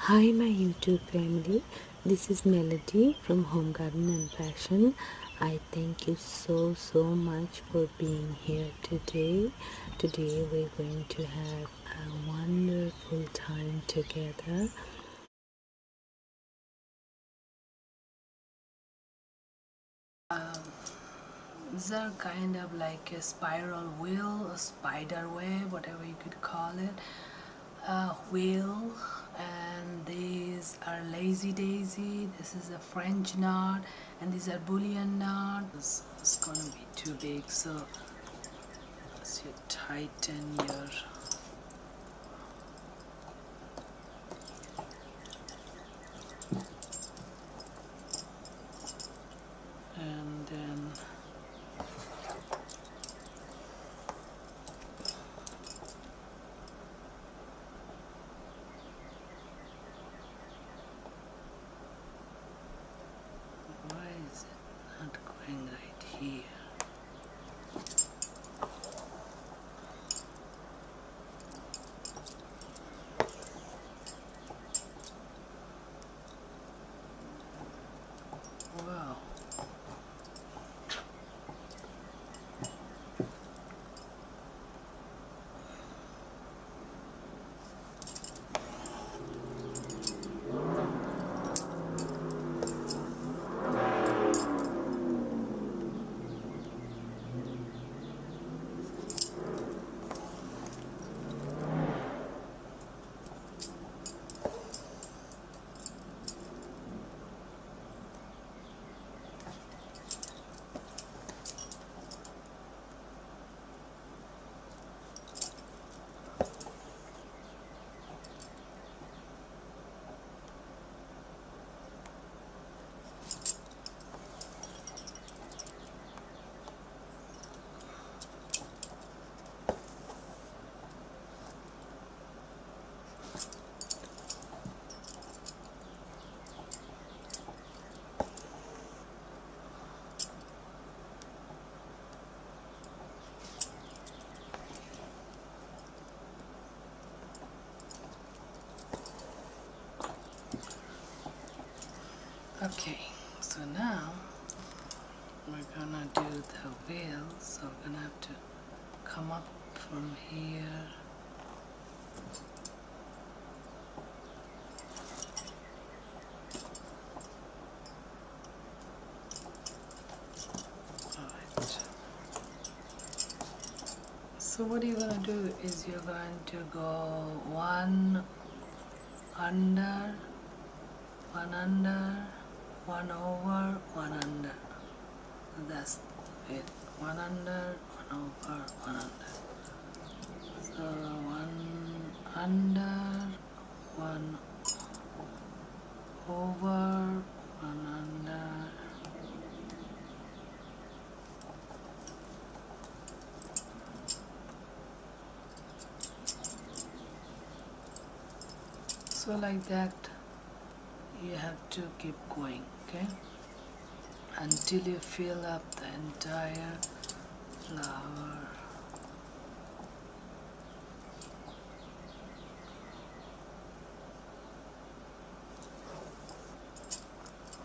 Hi my YouTube family, this is Melody from Home Garden and Fashion. I thank you so much for being here today. Today we're going to have a wonderful time together. These are kind of like a spiral wheel, a spider web, whatever you could call it. Wheel, and these are lazy daisy. This is a French knot, and these are bullion knot. It's gonna be too big, so as you tighten your and then why is it not going right here? Wow. Okay, so now we're gonna do the wheel, so we're gonna have to come up from here. Alright. So what you're gonna do is you're going to go one under, one under, one over, one under. So that's it. One under, one over, one under. So one under, one over, one under. So like that you have to keep going, okay, until you fill up the entire flower.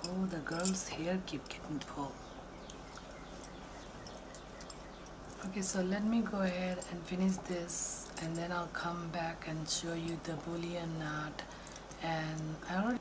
Oh, the girl's hair keep getting pulled. Okay, so let me go ahead and finish this, and then I'll come back and show you the bullion knot. And I already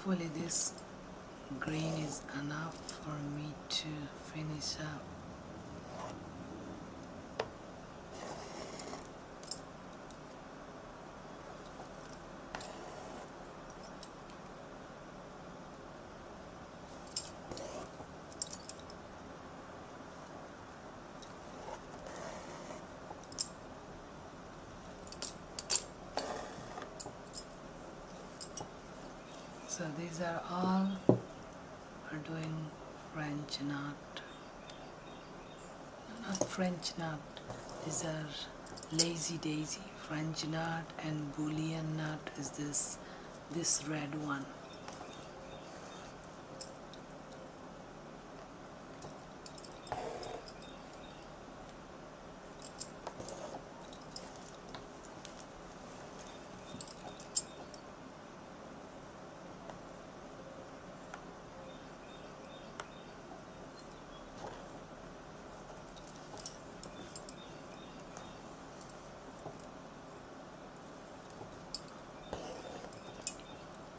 hopefully this green is enough for me to finish up. So these are all are doing French knot. Not French knot, these are lazy daisy. French knot and Bullion knot is this red one.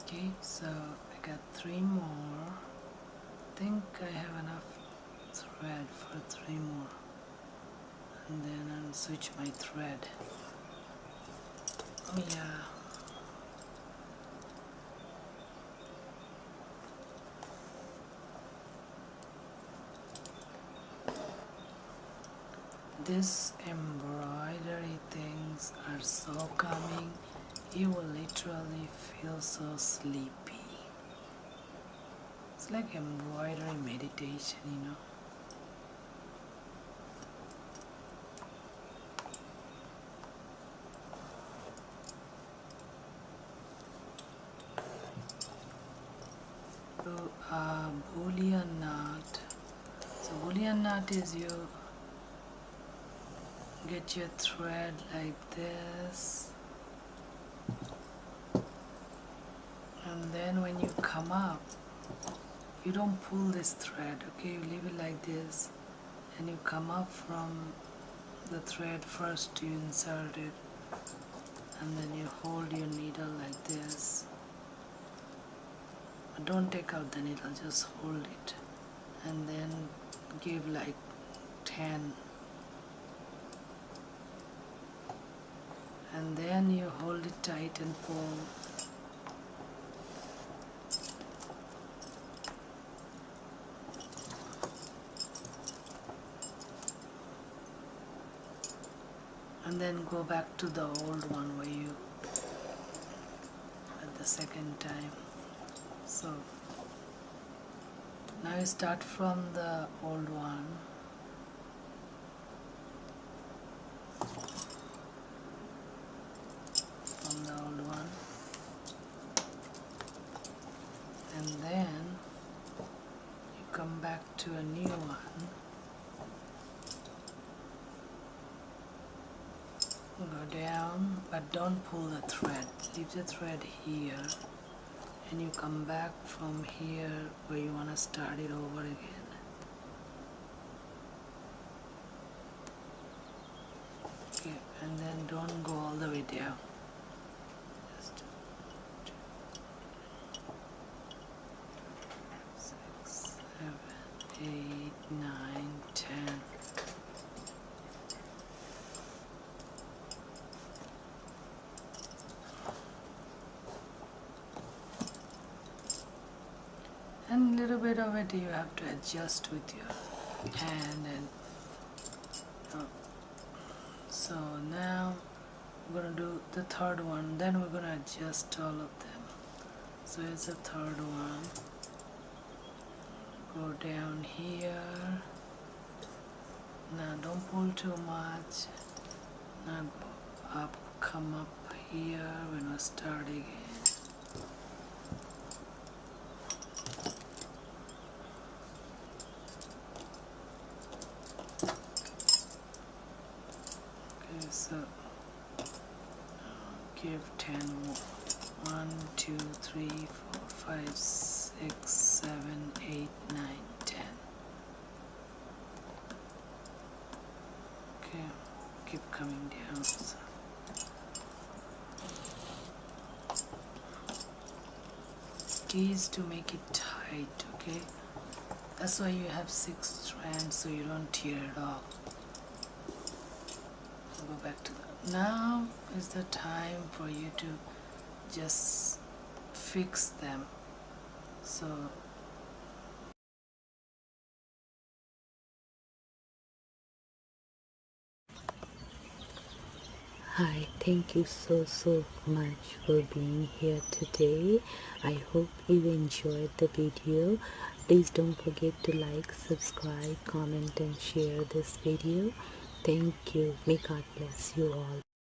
Okay, so I got 3 more. I think I have enough thread for 3 more. And then I'll switch my thread. Oh yeah. These embroidery things are so calming. You will literally feel so sleepy. It's like embroidery meditation, you know. So, Bullion knot. So Bullion knot is you get your thread like this, and then when you come up, you don't pull this thread, okay? You leave it like this, and you come up from the thread first. You insert it, and then you hold your needle like this. But don't take out the needle, just hold it, and then give like 10, and then you hold it tight and pull. And then go back to the old one where you at the second time. So now you start from the old one, and then you come back to a new one. Go down, but don't pull the thread. Leave the thread here, and you come back from here where you want to start it over again. Okay, and then don't go all the way down. Just 2, 6, 7, 8, 9, 10. And a little bit of it you have to adjust with your hand. And so now we're going to do the third one, then we're going to adjust all of them. So it's the third one. Go down here. Now don't pull too much. Now go up, come up here when we start again. So give 10 more. 1, 2, 3, 4, 5, 6, 7, 8, 9, 10. Okay, keep coming down. So is to make it tight, okay? That's why you have 6 strands, so you don't tear it off. I'll go back to that. Now is the time for you to just fix them. So Hi, thank you so much for being here today. I hope you enjoyed the video. Please don't forget to like, subscribe, comment and share this video. Thank you. May God bless you all.